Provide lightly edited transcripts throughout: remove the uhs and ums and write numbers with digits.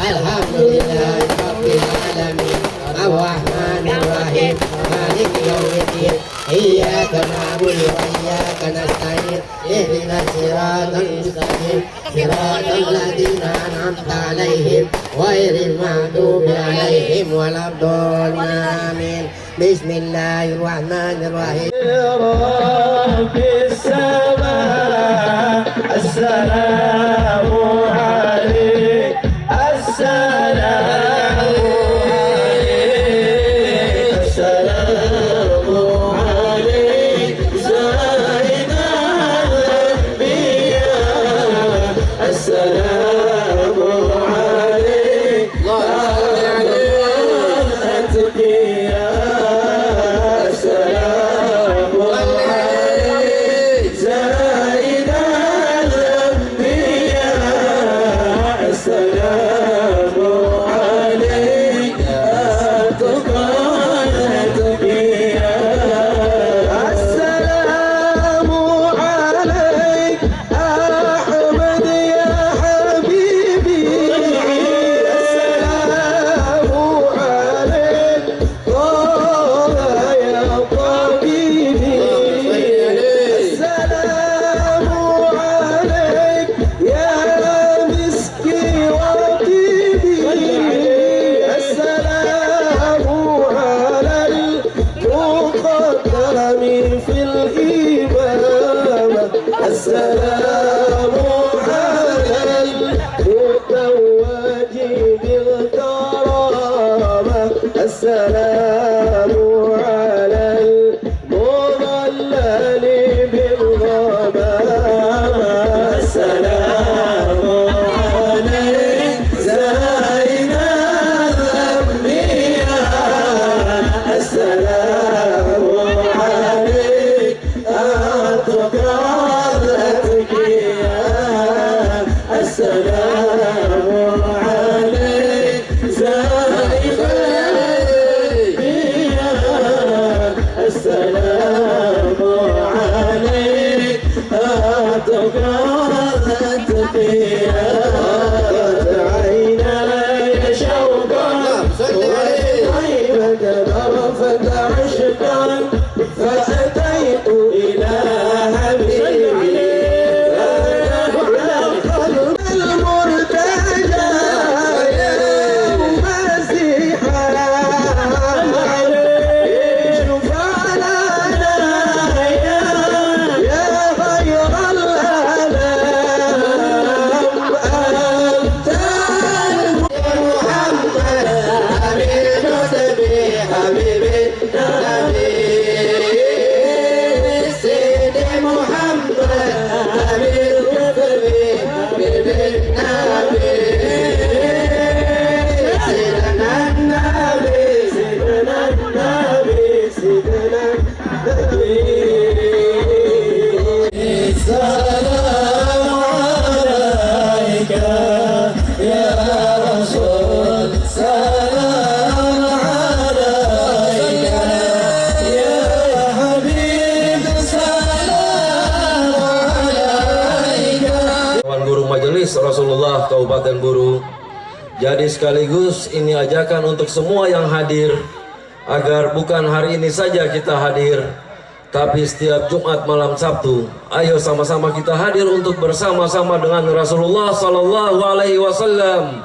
Alhamdulillahi Rabbil Alamin Ar-Rahmanir Rahim Maliki Yawmiddin Iyyaka na'budu wa iyyaka nasta'in Ihdinas siratal mustaqim Siratal ladzina an'amta 'alaihim ghairil maghdubi 'alaihim waladdallin Amin. Bismillahirrahmanirrahim. Rabbis sama assalamu alaik assalamu alaik assalamu alaik sayyidina anbiya assalamu alaik Rasulullah Kabupaten Buru. Jadi sekaligus ini ajakan untuk semua yang hadir, agar bukan hari ini saja kita hadir, tapi setiap Jumat malam Sabtu. Ayo sama-sama kita hadir untuk bersama-sama dengan Rasulullah Sallallahu Alaihi Wasallam.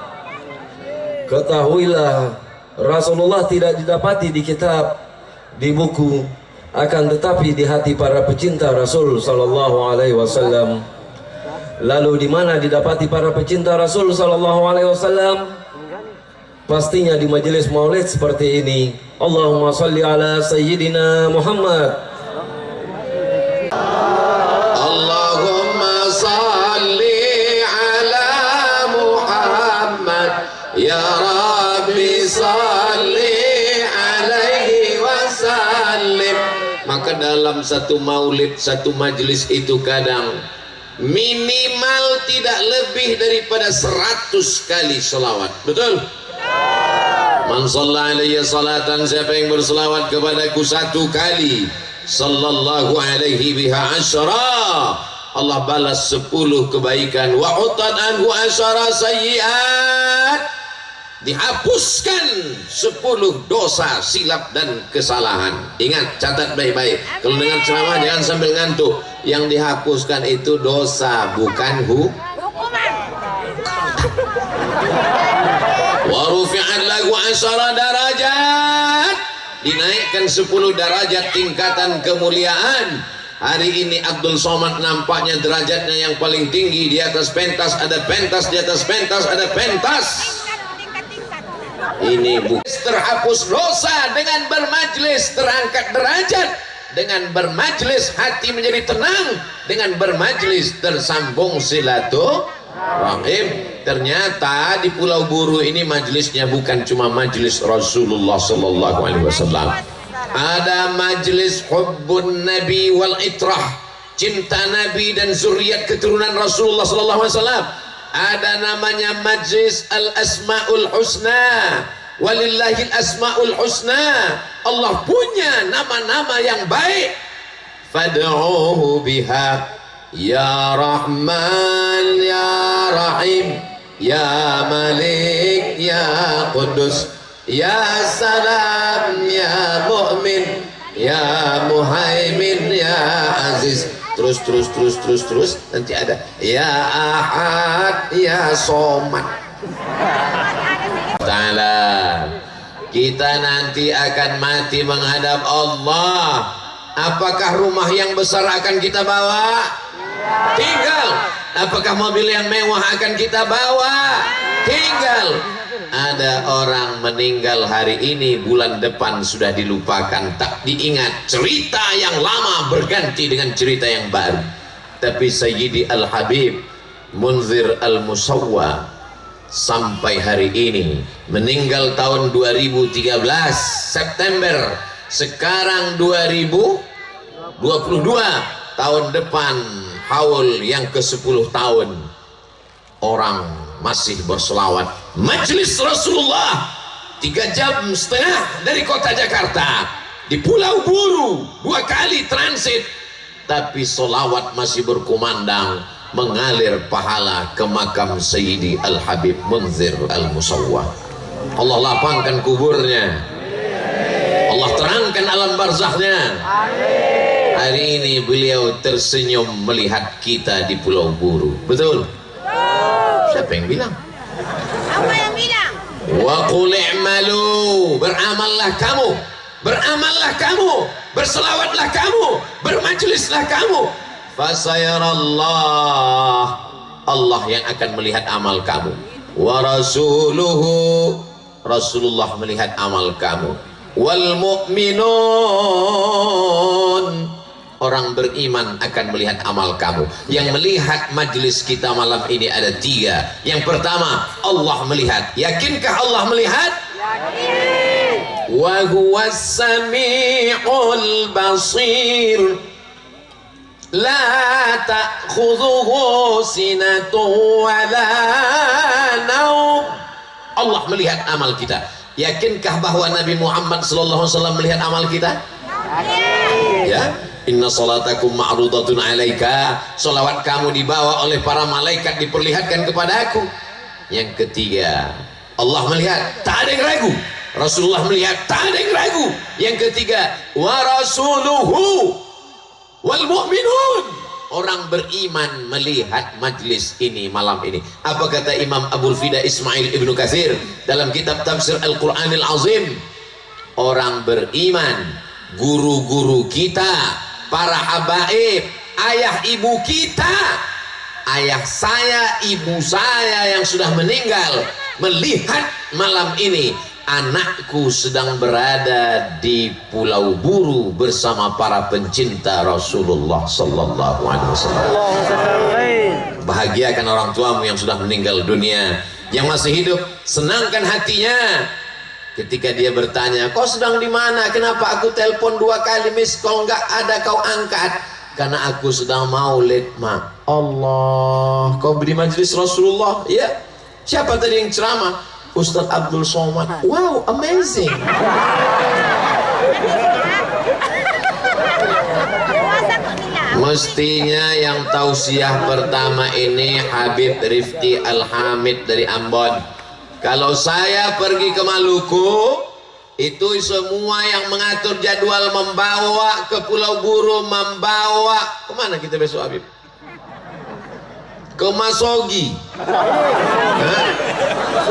Ketahuilah, Rasulullah tidak didapati di kitab, di buku, akan tetapi di hati para pecinta Rasul Sallallahu Alaihi Wasallam. Lalu di mana didapati para pecinta Rasul Sallallahu Alaihi Wasallam? Pastinya di majelis maulid seperti ini. Allahumma salli ala Sayyidina Muhammad. Allahumma salli ala Muhammad. Ya Rabbi salli alaihi wasallim. Maka dalam satu maulid, satu majelis itu kadang minimal tidak lebih daripada 100 kali selawat. Betul? Man shalla alayya salatan, siapa yang berselawat kepadaku 1 kali, sallallahu alaihi biha asyara, Allah balas 10 kebaikan. Wa utan anhu asyara sayyiat, dihapuskan 10 dosa silap dan kesalahan. Ingat, catat baik-baik. Kalau dengan ceramah jangan sambil ngantuk. Yang dihapuskan itu dosa, bukan hukuman. wa rufi'at lahu 10 darajat, dinaikkan 10 derajat tingkatan kemuliaan. Hari ini Abdul Somad nampaknya derajatnya yang paling tinggi, di atas pentas ada pentas, di atas pentas ada pentas. Ini bukan terhapus dosa dengan bermajlis, terangkat derajat dengan bermajlis, hati menjadi tenang dengan bermajlis, tersambung silaturahim. Ternyata di Pulau Buru ini majlisnya bukan cuma majlis Rasulullah sallallahu alaihi wasallam. Ada majlis hubbun nabi wal itrah, cinta nabi dan zuriat keturunan Rasulullah sallallahu alaihi wasallam. Ada namanya majlis al-asmaul husna, walillahil asmaul husna. Allah punya nama-nama yang baik. Fad'uhu biha ya Rahman ya Rahim ya Malik ya Qudus ya Salam ya Mu'min ya Muhaimin ya Aziz. Terus nanti ada ya Ahad ya Somad. Ta'ala, kita nanti akan mati menghadap Allah. Apakah rumah yang besar akan kita bawa? Tinggal. Apakah mobil yang mewah akan kita bawa? Tinggal. Ada orang meninggal hari ini, bulan depan sudah dilupakan, tak diingat. Cerita yang lama berganti dengan cerita yang baru. Tapi Sayyidi Al-Habib Munzir Al-Musawwa sampai hari ini meninggal tahun 2013 September, sekarang 2022, tahun depan haul yang ke-10 tahun. Orang masih berselawat. Majlis Rasulullah 3,5 jam dari kota Jakarta, di Pulau Buru 2 kali transit, tapi solawat masih berkumandang, mengalir pahala ke makam Sayyidi Al-Habib Munzir Al-Musawwa. Allah lapangkan kuburnya, Allah terangkan alam barzahnya. Hari ini beliau tersenyum melihat kita di Pulau Buru. Betul? Siapa yang bilang? Apa yang bilang? Wa qul i'malu, beramallah kamu, beramallah kamu, berselawatlah kamu, bermajlislah kamu. Fasayarallah, Allah yang akan melihat amal kamu. Wa rasuluhu, Rasulullah melihat amal kamu. Wal mu'minun, orang beriman akan melihat amal kamu. Yang melihat majlis kita malam ini ada 3. Yang pertama, Allah melihat. Yakinkah Allah melihat? Yakin. Wa huwas sami'ul basir, la ta'khudhuhu sinatun wa la naum. Allah melihat amal kita. Yakinkah bahwa Nabi Muhammad sallallahu alaihi wasallam melihat amal kita? Yakin. Ya. Inna salatakum ma'rudatun alaika, salawat kamu dibawa oleh para malaikat, diperlihatkan kepada aku. Yang ketiga, Allah melihat, tak ada yang ragu. Rasulullah melihat, tak ada yang ragu. Yang ketiga, wa rasuluhu wal mu'minun, orang beriman melihat majlis ini malam ini. Apa kata Imam Abul Fida Ismail Ibnu Katsir dalam kitab tafsir Al-Quranil Azim? Orang beriman, guru-guru kita, para habaib, ayah ibu kita, ayah saya, ibu saya yang sudah meninggal, melihat malam ini anakku sedang berada di Pulau Buru bersama para pencinta Rasulullah sallallahu alaihi wasallam. Bahagiakan orang tuamu yang sudah meninggal dunia. Yang masih hidup, senangkan hatinya. Ketika dia bertanya, kau sedang di mana? Kenapa aku telepon 2 kali miss call nggak ada kau angkat? Karena aku sedang maulid, mak. Allah, kau beri majelis Rasulullah? Ya. Siapa tadi yang ceramah? Ustaz Abdul Somad. Wow, amazing. Mestinya yang tausiah pertama ini Habib Rifki Al-Hamid dari Ambon. Kalau saya pergi ke Maluku, itu semua yang mengatur jadwal membawa ke Pulau Buru, membawa kemana kita besok Habib? Ke Masogi.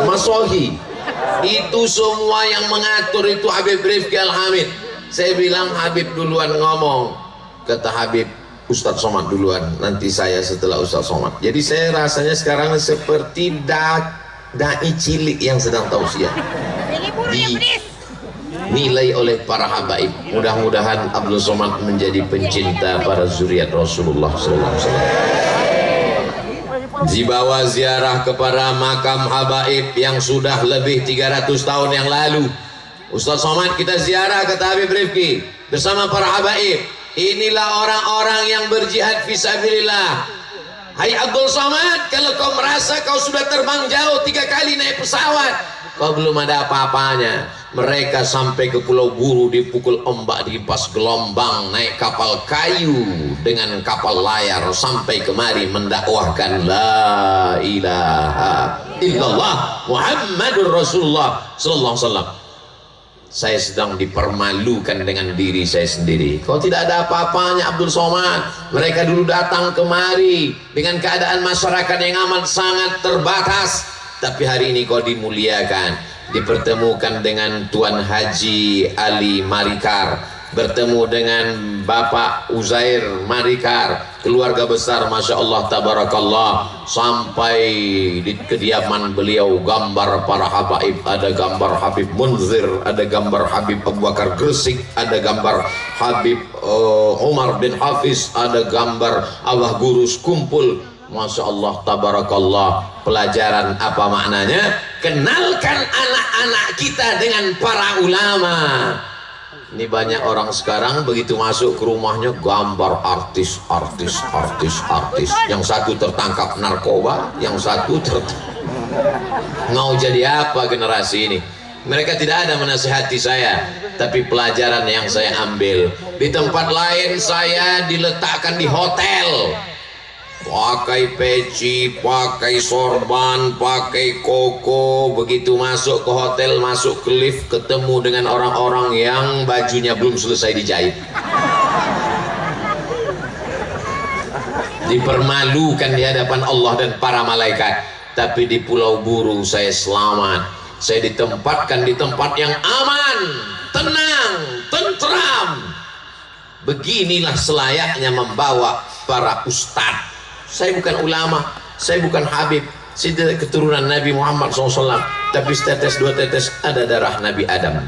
Masogi. Itu semua yang mengatur itu Habib Rifki Al-Hamid. Saya bilang Habib duluan ngomong. Kata Habib, Ustadz Somad duluan, nanti saya setelah Ustadz Somad. Jadi saya rasanya sekarang seperti dai cilik yang sedang tausiah. Dinilai oleh para habaib. Mudah-mudahan Abdul Somad menjadi pencinta para zuriat Rasulullah SAW. Dibawa ziarah kepada makam habaib yang sudah lebih 300 tahun yang lalu. Ustadz Somad kita ziarah, kata Habib Rifki, bersama para habaib. Inilah orang-orang yang berjihad fisabilillah. Hai Abdul Somad, kalau kau merasa kau sudah terbang jauh 3 kali naik pesawat, kau belum ada apa-apanya. Mereka sampai ke Pulau Buru dipukul ombak, dihempas gelombang, naik kapal kayu dengan kapal layar sampai kemari mendakwahkan la ilaha illallah Muhammadur Rasulullah sallallahu alaihi wasallam. Saya sedang dipermalukan dengan diri saya sendiri. Kalau tidak ada apa-apanya Abdul Somad, mereka dulu datang kemari dengan keadaan masyarakat yang amat sangat terbatas, tapi hari ini kau dimuliakan, dipertemukan dengan Tuan Haji Ali Marikar, bertemu dengan Bapak Uzair Marikar, keluarga besar Masya Allah Tabarakallah, sampai di kediaman beliau gambar para habaib, ada gambar Habib Munzir, ada gambar Habib Abu Bakar Gresik, ada gambar Habib Umar bin Hafiz, ada gambar Abah Gurus kumpul. Masya Allah Tabarakallah. Pelajaran apa maknanya? Kenalkan anak-anak kita dengan para ulama. Ini banyak orang sekarang begitu masuk ke rumahnya gambar artis. Yang satu tertangkap narkoba, yang satu mau jadi apa generasi ini? Mereka tidak ada menasihati saya, tapi pelajaran yang saya ambil di tempat lain, saya diletakkan di hotel, pakai peci, pakai sorban, pakai koko. Begitu masuk ke hotel, masuk ke lift, ketemu dengan orang-orang yang bajunya belum selesai dijahit. Dipermalukan di hadapan Allah dan para malaikat. Tapi di Pulau Buru saya selamat. Saya ditempatkan di tempat yang aman, tenang, tentram. Beginilah selayaknya membawa para ustadz. Saya bukan ulama, saya bukan habib, saya tidak keturunan Nabi Muhammad SAW, tapi setetes dua tetes ada darah Nabi Adam.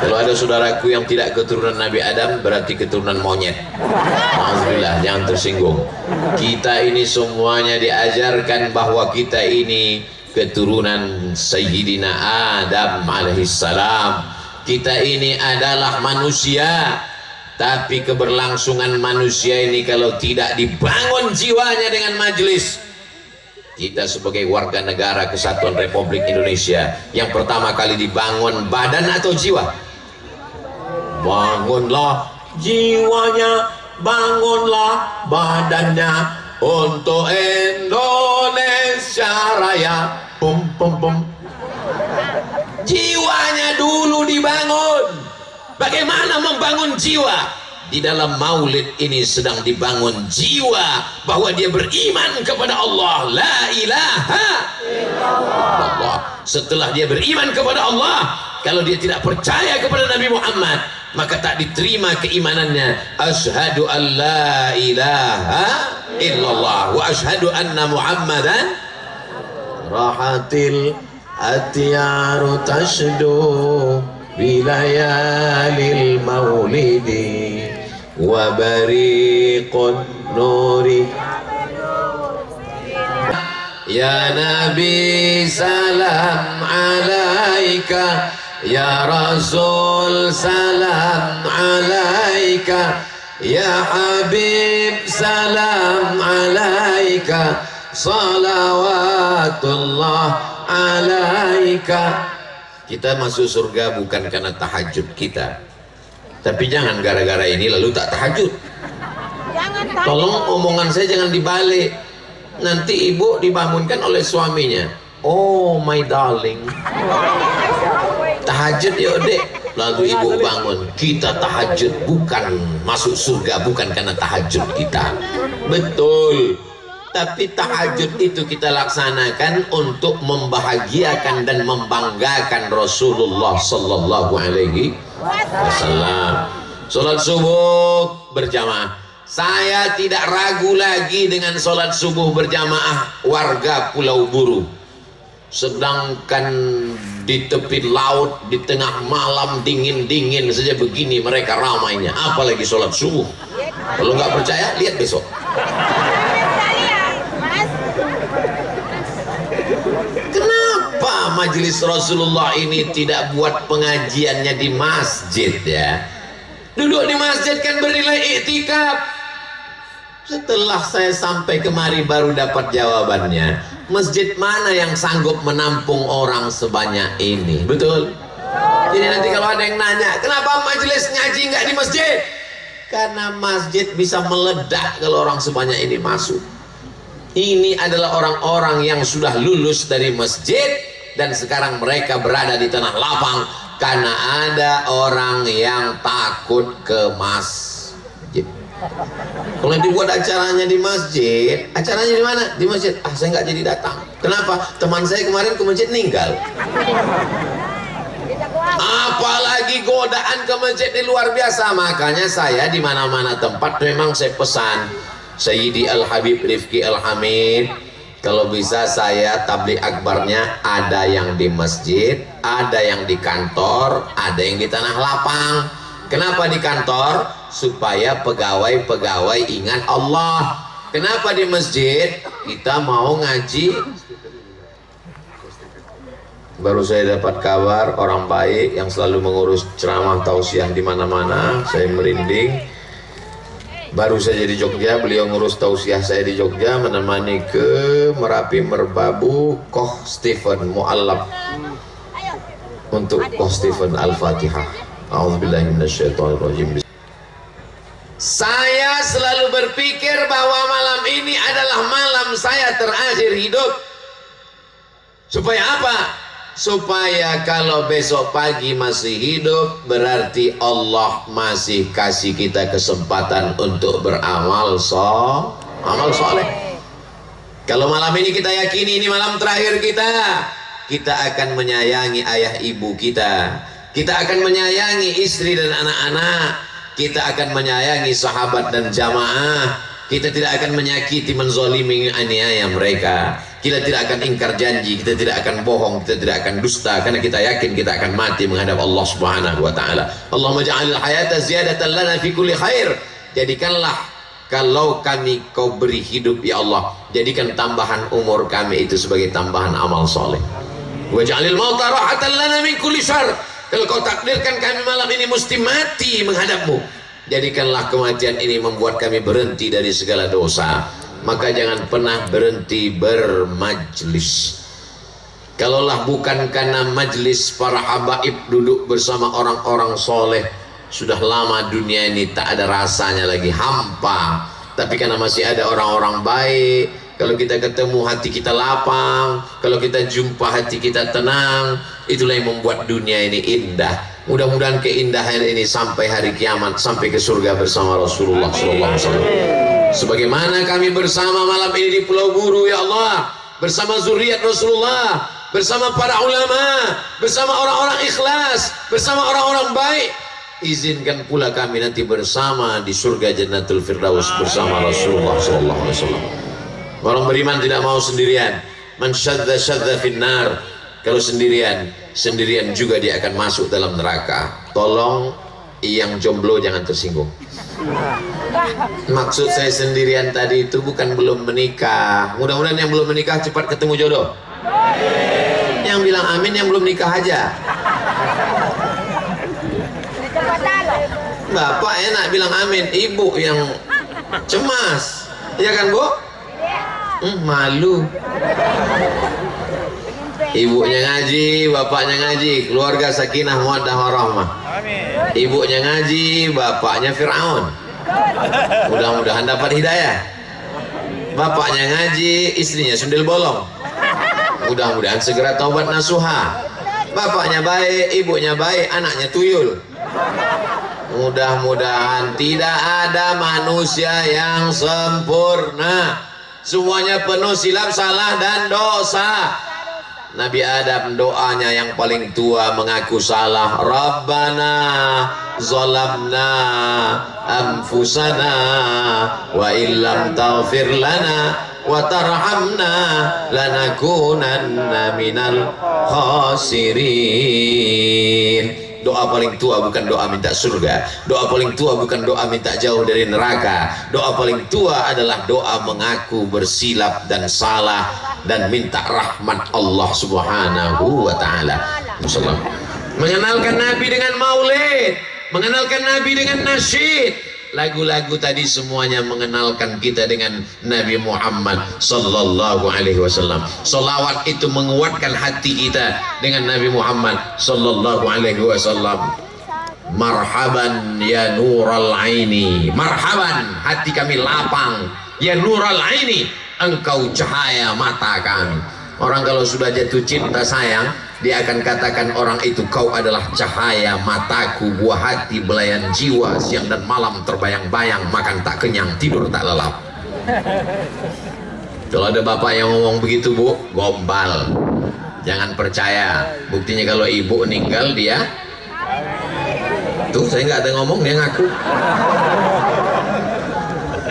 Kalau ada saudaraku yang tidak keturunan Nabi Adam, berarti keturunan monyet. Alhamdulillah, jangan tersinggung. Kita ini semuanya diajarkan bahwa kita ini keturunan Sayyidina Adam alaihissalam. Kita ini adalah manusia, tapi keberlangsungan manusia ini kalau tidak dibangun jiwanya dengan majelis. Kita sebagai warga negara Kesatuan Republik Indonesia, yang pertama kali dibangun badan atau jiwa? Bangunlah jiwanya, bangunlah badannya untuk Indonesia Raya. Pum pum pum. Jiwanya dulu dibangun. Bagaimana membangun jiwa? Di dalam maulid ini sedang dibangun jiwa bahwa dia beriman kepada Allah, la ilaha illallah. Setelah dia beriman kepada Allah, kalau dia tidak percaya kepada Nabi Muhammad, maka tak diterima keimanannya. Asyhadu an la ilaha illallah wa asyhadu anna Muhammadan rahatil atyaru tashdu bilayalil maulidi wa bariqun nuri. Ya Nabi salam alaika, ya Rasul salam alaika, ya Habib salam alaika, salawatullah alaika. Kita masuk surga bukan karena tahajud kita, tapi jangan gara-gara ini lalu tak tahajud. Tolong omongan saya jangan dibalik. Nanti ibu dibangunkan oleh suaminya, Oh my darling, tahajud ya dek. Lalu ibu bangun, kita tahajud bukan masuk surga, bukan karena tahajud kita. Betul, tapi tahajud itu kita laksanakan untuk membahagiakan dan membanggakan Rasulullah Sallallahu Alaihi Wasallam. Sholat subuh berjamaah, saya tidak ragu lagi dengan sholat subuh berjamaah warga Pulau Buru. Sedangkan di tepi laut, di tengah malam dingin-dingin saja begini mereka ramainya, apalagi sholat subuh. Kalau nggak percaya, lihat besok. Kenapa majelis Rasulullah ini tidak buat pengajiannya di masjid ya? Duduk di masjid kan bernilai iktikaf. Setelah saya sampai kemari baru dapat jawabannya. Masjid mana yang sanggup menampung orang sebanyak ini? Betul? Jadi nanti kalau ada yang nanya, kenapa majelis ngaji nggak di masjid? Karena masjid bisa meledak kalau orang sebanyak ini masuk. Ini adalah orang-orang yang sudah lulus dari masjid dan sekarang mereka berada di tanah lapang karena ada orang yang takut ke masjid. Kalau dibuat acaranya di masjid, acaranya di mana? Di masjid. Ah, saya nggak jadi datang. Kenapa? Teman saya kemarin ke masjid meninggal. Apalagi godaan ke masjid ini luar biasa. Makanya saya di mana-mana tempat memang saya pesan Sayyidi Al-Habib Rifki Al-Hamid, kalau bisa saya tabligh akbarnya ada yang di masjid, ada yang di kantor, ada yang di tanah lapang. Kenapa di kantor? Supaya pegawai-pegawai ingat Allah. Kenapa di masjid? Kita mau ngaji. Baru saya dapat kabar orang baik yang selalu mengurus ceramah tausiah di mana-mana. Saya merinding. Baru saja di Jogja, beliau ngurus tausiah saya di Jogja, menemani ke Merapi Merbabu Koh Stephen Mu'allab untuk Koh Stephen Al-Fatihah. A'udzubillahi minasyaitonirrajim. Saya selalu berpikir bahwa malam ini adalah malam saya terakhir hidup. Supaya apa? Supaya kalau besok pagi masih hidup, berarti Allah masih kasih kita kesempatan untuk beramal soleh. Kalau malam ini kita yakini ini malam terakhir kita akan menyayangi ayah ibu kita akan menyayangi istri dan anak-anak, kita akan menyayangi sahabat dan jamaah, kita tidak akan menyakiti, menzalimi, aniaya mereka, kita tidak akan ingkar janji, kita tidak akan bohong, kita tidak akan dusta, karena kita yakin kita akan mati menghadap Allah Subhanahu wa taala. Allahumma ja'alil hayata ziyadatan lana fi kulli khair. Jadikanlah kalau kami kau beri hidup ya Allah, jadikan tambahan umur kami itu sebagai tambahan amal soleh. Wa ja'alil mauta rahatan lana min kulli syarr. Kalau kau takdirkan kami malam ini mesti mati menghadapmu, jadikanlah kematian ini membuat kami berhenti dari segala dosa. Maka jangan pernah berhenti bermajlis. Kalaulah bukan karena majlis para habaib duduk bersama orang-orang soleh, sudah lama dunia ini tak ada rasanya lagi, hampa. Tapi karena masih ada orang-orang baik, kalau kita ketemu hati kita lapang, kalau kita jumpa hati kita tenang, itulah yang membuat dunia ini indah. Mudah-mudahan keindahan ini sampai hari kiamat, sampai ke surga bersama Rasulullah SAW. Sebagaimana kami bersama malam ini di Pulau Buru ya Allah, bersama zuriat Rasulullah, bersama para ulama, bersama orang-orang ikhlas, bersama orang-orang baik, izinkan pula kami nanti bersama di surga Jannatul Firdaus bersama Rasulullah SAW. Orang beriman tidak mau sendirian. Man syadza syadza finnar. Kalau sendirian juga dia akan masuk dalam neraka. Tolong yang jomblo jangan tersinggung. Maksud saya sendirian tadi itu bukan belum menikah. Mudah-mudahan yang belum menikah cepat ketemu jodoh. Yang bilang amin yang belum nikah aja. Bapak enak bilang amin, ibu yang cemas. Iya kan Bu? Malu. Ibunya ngaji, bapaknya ngaji, keluarga sakinah mawaddah warahmah. Ibunya ngaji, bapaknya Fir'aun. Mudah-mudahan dapat hidayah. Bapaknya ngaji, istrinya sundel bolong. Mudah-mudahan segera taubat nasuha. Bapaknya baik, ibunya baik, anaknya tuyul. Mudah-mudahan tidak ada manusia yang sempurna. Semuanya penuh silap, salah dan dosa. Nabi Adam doanya yang paling tua mengaku salah. Rabbana zalamna anfusana wa illam taghfir lana wa tarhamna lanakunanna minal khasirin. Doa paling tua bukan doa minta surga. Doa paling tua bukan doa minta jauh dari neraka. Doa paling tua adalah doa mengaku bersilap dan salah dan minta rahmat Allah Subhanahu wa taala. Mengenalkan Nabi dengan maulid, mengenalkan Nabi dengan nasyid. Lagu-lagu tadi semuanya mengenalkan kita dengan Nabi Muhammad sallallahu alaihi wasallam. Selawat itu menguatkan hati kita dengan Nabi Muhammad sallallahu alaihi wasallam. Marhaban ya nural aini, marhaban, hati kami lapang, ya nural aini, engkau cahaya mata kami. Orang kalau sudah jatuh cinta sayang, dia akan katakan orang itu, kau adalah cahaya mataku, buah hati, belayan jiwa, siang dan malam terbayang-bayang, makan tak kenyang, tidur tak lelap. Kalau ada bapak yang ngomong begitu, bu, gombal, jangan percaya. Buktinya kalau ibu meninggal, dia tuh, saya nggak ada ngomong, dia ngaku.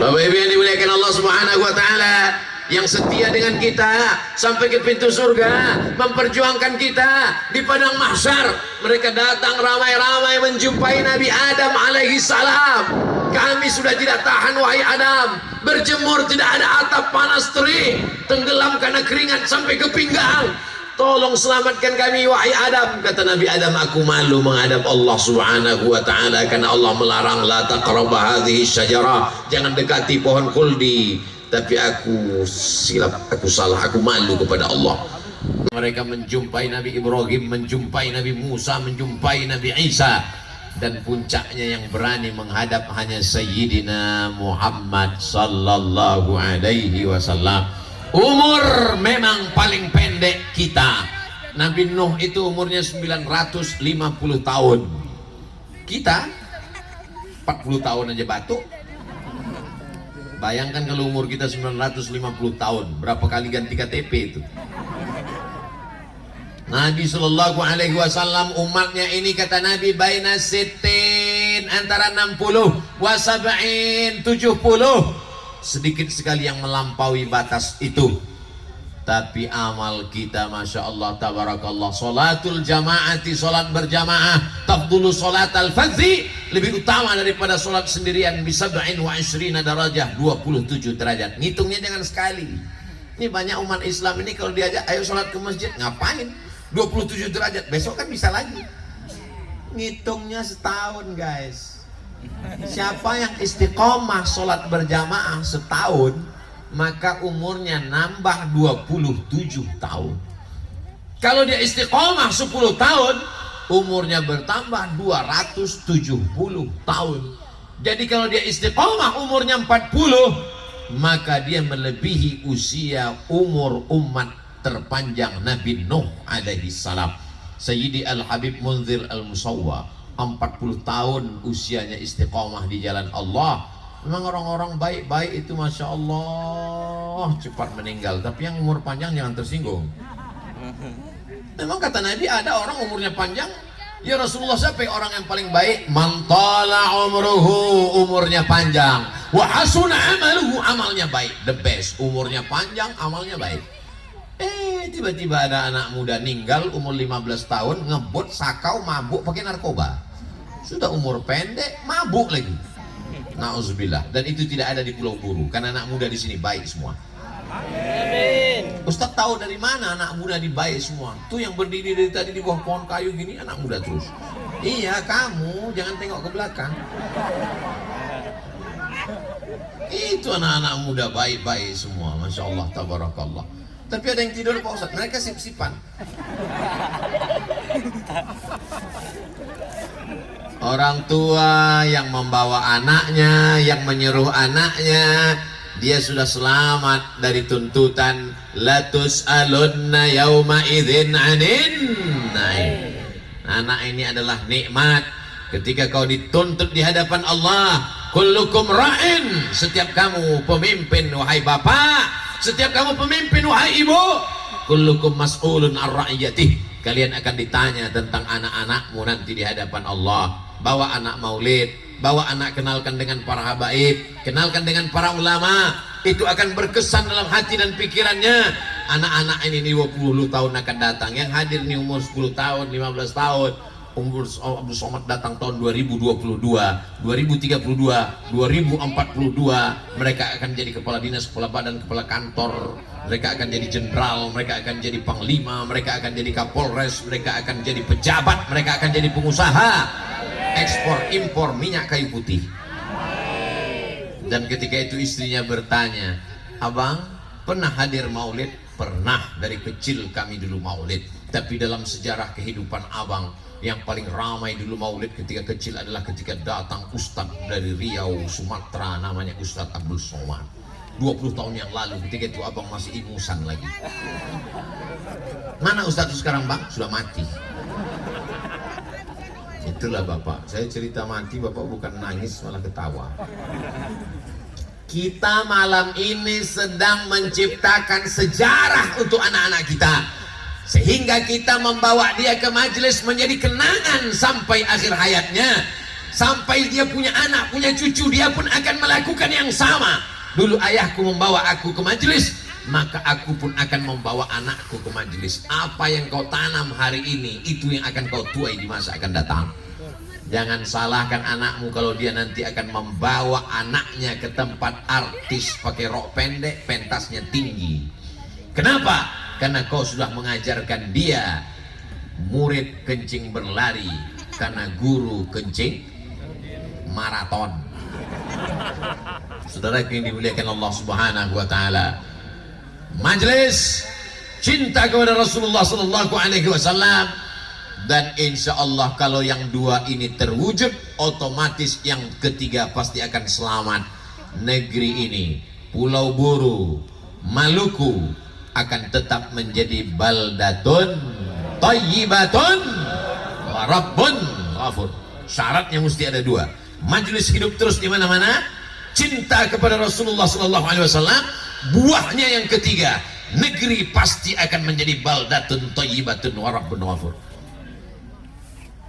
Bapak ibu yang dimuliakan Allah Subhanahu wa taala, yang setia dengan kita sampai ke pintu surga, memperjuangkan kita di padang mahsyar. Mereka datang ramai-ramai menjumpai Nabi Adam alaihi salam. Kami sudah tidak tahan wahai Adam, berjemur tidak ada atap, panas terik, tenggelam karena keringat sampai ke pinggang. Tolong selamatkan kami wahai Adam. Kata Nabi Adam, aku malu menghadap Allah Subhanahu wa taala karena Allah melarang, la taqraba hadhihi syajarah, jangan dekati pohon khuldi. Tapi aku silap, aku salah, aku malu kepada Allah. Mereka menjumpai Nabi Ibrahim, menjumpai Nabi Musa, menjumpai Nabi Isa, dan puncaknya yang berani menghadap hanya Sayyidina Muhammad sallallahu alaihi wasallam. Umur memang paling pendek kita. Nabi Nuh itu umurnya 950 tahun. Kita 40 tahun aja batuk. Bayangkan kalau umur kita 950 tahun, berapa kali ganti KTP itu? Nabi Sallallahu Alaihi Wasallam umatnya ini, kata Nabi, baina sitin, antara 60 wa sab'in, 70. Sedikit sekali yang melampaui batas itu. Tapi amal kita, masya Allah, tabarakallah, salatul jamaati, salat berjamaah, tafdulu salat al-fadzi, lebih utama daripada salat sendirian, bisab'in wa ishrina darajah, 27 derajat. Ngitungnya jangan sekali. Ini banyak umat Islam ini kalau diajak ayo salat ke masjid, ngapain? 27 derajat, besok kan bisa lagi. Ngitungnya setahun, guys. Siapa yang istiqomah salat berjamaah setahun, maka umurnya nambah 27 tahun. Kalau dia istiqomah 10 tahun, umurnya bertambah 270 tahun. Jadi kalau dia istiqomah umurnya 40, maka dia melebihi usia umur umat terpanjang Nabi Nuh alaihi salam. Sayyidi Al-Habib Munzir Al-Musawwa 40 tahun usianya istiqomah di jalan Allah. Memang orang-orang baik-baik itu masya Allah cepat meninggal, tapi yang umur panjang jangan tersinggung. Memang kata Nabi ada orang umurnya panjang. Ya Rasulullah, siapa orang yang paling baik? Man tala umruhu, umurnya panjang, wa hasuna amaluhu, amalnya baik. The best, umurnya panjang, amalnya baik. Tiba-tiba ada anak muda meninggal umur 15 tahun, ngebut, sakau, mabuk, pakai narkoba. Sudah umur pendek, mabuk lagi. Nauzubillah. Dan itu tidak ada di Pulau Buru, karena anak muda di sini baik semua. Amin. Ustaz tahu dari mana anak muda di baik semua? Tuh yang berdiri dari tadi di bawah pohon kayu gini anak muda terus. Iya, kamu jangan tengok ke belakang. Itu anak-anak muda baik-baik semua, masya Allah, tabarakallah. Tapi ada yang tidur Pak Ustaz, mereka sip-sipan. Orang tua yang membawa anaknya, yang menyuruh anaknya, dia sudah selamat dari tuntutan latus'alunna yauma idzin 'anin naim. Anak ini adalah nikmat ketika kau dituntut di hadapan Allah. Kullukum ra'in, setiap kamu pemimpin wahai bapak, setiap kamu pemimpin wahai ibu. Kullukum mas'ulun ar ra'iyatih, kalian akan ditanya tentang anak-anakmu nanti di hadapan Allah. Bawa anak maulid, bawa anak kenalkan dengan para habaib, kenalkan dengan para ulama, itu akan berkesan dalam hati dan pikirannya. Anak-anak ini 20 tahun akan datang, yang hadir ini umur 10 tahun, 15 tahun. Umur Abdul Somad datang tahun 2022, 2032, 2042. Mereka akan jadi kepala dinas, kepala badan, kepala kantor. Mereka akan jadi jenderal, mereka akan jadi panglima, mereka akan jadi kapolres, mereka akan jadi pejabat, mereka akan jadi pengusaha ekspor impor minyak kayu putih. Dan ketika itu istrinya bertanya, "Abang pernah hadir maulid?" "Pernah, dari kecil kami dulu maulid. Tapi dalam sejarah kehidupan abang, yang paling ramai dulu maulid ketika kecil adalah ketika datang Ustadz dari Riau, Sumatera, namanya Ustadz Abdul Somad. 20 tahun yang lalu, ketika itu abang masih ingusan lagi." "Mana Ustadz itu sekarang bang?" "Sudah mati." Itulah bapak, saya cerita mati, bapak bukan nangis malah ketawa. Kita malam ini sedang menciptakan sejarah untuk anak-anak kita, sehingga kita membawa dia ke majelis menjadi kenangan sampai akhir hayatnya. Sampai dia punya anak, punya cucu, dia pun akan melakukan yang sama. Dulu ayahku membawa aku ke majelis, maka aku pun akan membawa anakku ke majelis. Apa yang kau tanam hari ini, itu yang akan kau tuai di masa akan datang. Jangan salahkan anakmu kalau dia nanti akan membawa anaknya ke tempat artis pakai rok pendek, pentasnya tinggi. Kenapa? Karena kau sudah mengajarkan dia murid kencing berlari, karena guru kencing maraton. Saudara yang dimuliakan Allah Subhanahu wa taala, majelis cinta kepada Rasulullah sallallahu alaihi wasallam. Dan insya Allah kalau yang dua ini terwujud, otomatis yang ketiga pasti akan selamat. Negeri ini, Pulau Buru, Maluku, akan tetap menjadi baldatun thayyibatun wa rabbun ghafur. Syaratnya mesti ada dua. Majelis hidup terus di mana-mana, cinta kepada Rasulullah sallallahu alaihi wasallam. Buahnya yang ketiga, negeri pasti akan menjadi baldatun thayyibatun wa rabbun ghafur.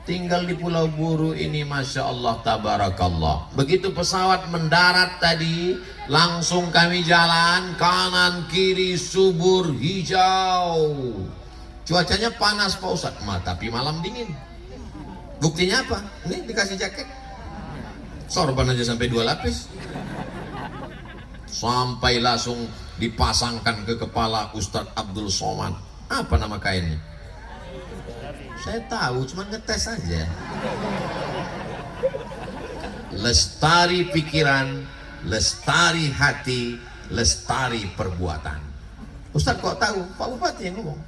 Tinggal di Pulau Buru ini, Masya Allah, tabarakallah. Begitu pesawat mendarat tadi, langsung kami jalan, kanan kiri subur hijau. Cuacanya panas Pak Ustadz, tapi malam dingin. Buktinya apa? Ini dikasih jaket, sorban aja sampai 2 lapis. Sampai langsung dipasangkan ke kepala Ustadz Abdul Somad. Apa nama kainnya? Saya tahu, cuma ngetes aja. Lestari pikiran, lestari hati, lestari perbuatan. Ustaz kok tahu? Pak Bupati yang ngomong.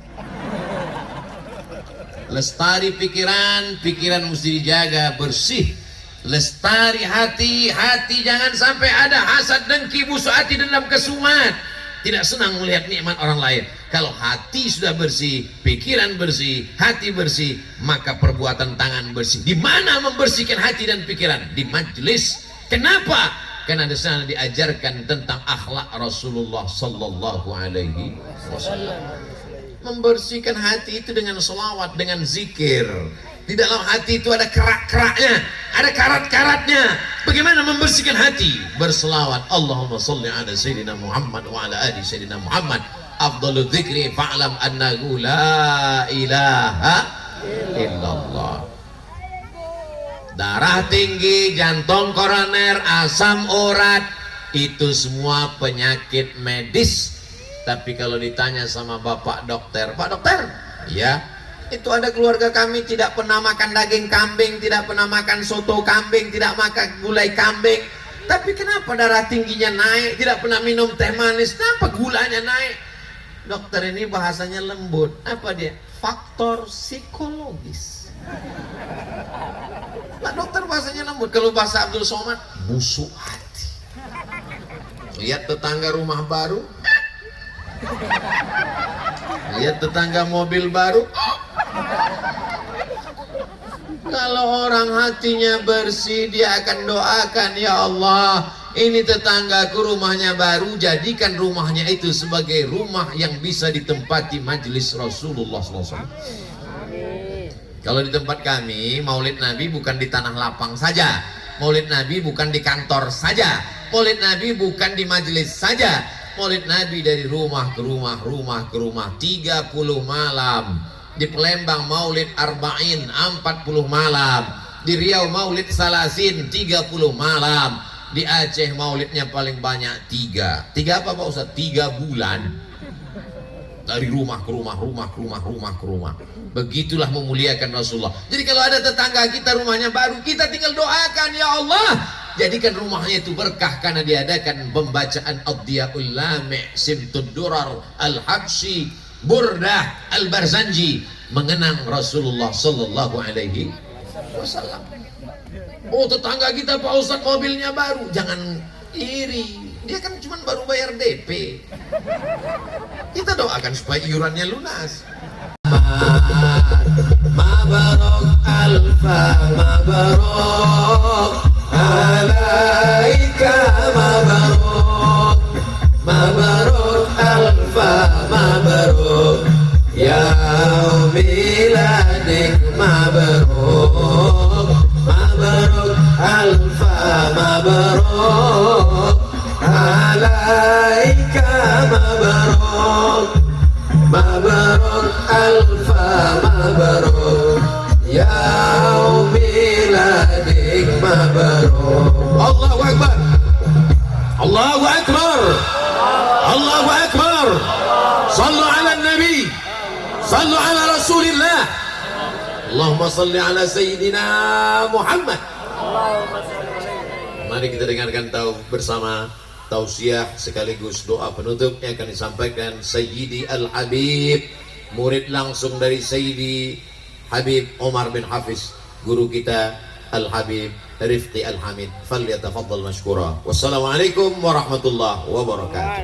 Lestari pikiran, pikiran mesti dijaga bersih. Lestari hati, hati jangan sampai ada hasad, dengki, busuk hati, dendam, kesumat. Tidak senang melihat nikmat orang lain. Kalau hati sudah bersih, pikiran bersih, hati bersih, maka perbuatan tangan bersih. Di mana membersihkan hati dan pikiran? Di majelis. Kenapa? Karena di sana diajarkan tentang akhlak Rasulullah sallallahu alaihi wasallam. Membersihkan hati itu dengan selawat, dengan zikir. Di dalam hati itu ada kerak-keraknya, ada karat-karatnya. Bagaimana membersihkan hati? Berselawat. Allahumma salli ala Sayyidina Muhammad wa ala ali Sayyidina Muhammad. Afdalul dzikri fa'lam annahu la ilaha illallah. Darah tinggi, jantung koroner, asam urat, itu semua penyakit medis. Tapi kalau ditanya sama Bapak dokter, "Pak dokter, ya, itu ada keluarga kami tidak pernah makan daging kambing, tidak pernah makan soto kambing, tidak makan gulai kambing. Tapi kenapa darah tingginya naik? Tidak pernah minum teh manis, kenapa gulanya naik?" Dokter ini bahasanya lembut. Apa dia? Faktor psikologis. Nah, dokter bahasanya lembut. Kalau bahasa Abdul Somad, busuk hati. Lihat tetangga rumah baru, Lihat tetangga mobil baru. Kalau orang hatinya bersih, dia akan doakan, ya Allah, ini tetanggaku rumahnya baru, jadikan rumahnya itu sebagai rumah yang bisa ditempati majelis Rasulullah SAW. Kalau di tempat kami, maulid Nabi bukan di tanah lapang saja, maulid Nabi bukan di kantor saja, maulid Nabi bukan di majelis saja, maulid Nabi dari rumah ke rumah, rumah ke rumah, 30 malam. Di Palembang maulid Arba'in 40 malam, di Riau maulid Salasin 30 malam, di Aceh maulidnya paling banyak 3 apa Pak Ustaz? 3 bulan. Dari rumah ke rumah, rumah ke rumah, rumah ke rumah. Begitulah memuliakan Rasulullah. Jadi kalau ada tetangga kita rumahnya baru, kita tinggal doakan, ya Allah, jadikan rumahnya itu berkah karena diadakan pembacaan Ad-Diyaul Lami', Simtud Durar, Al-Habsyi, Burdah, Al-Barzanji, mengenang Rasulullah sallallahu alaihi wasallam. Oh, tetangga kita Pak Ustaz mobilnya baru, jangan iri. Dia kan cuma baru bayar DP. Kita doakan supaya iurannya lunas. Mabarok alfa mabarok alaika mabarok mabarok alfa mabarok ya miladik mabarok mabarok alfa mabarok alaika mabarok mabarok alfa mabarok ya miladik mabarok. Allahu Akbar, Allahu Akbar, Allahu Akbar. Sallu ala Nabi, sallu ala Rasulillah. Allahumma salli ala Sayyidina Muhammad. Mari kita dengarkan bersama tausiah sekaligus doa penutup yang akan disampaikan Sayyidi Al-Habib, murid langsung dari Sayyidi Habib Omar bin Hafiz, guru kita Al-Habib Rifqi Al-Hamid. Falyatafaddal mashkura. Wassalamualaikum warahmatullahi wabarakatuh.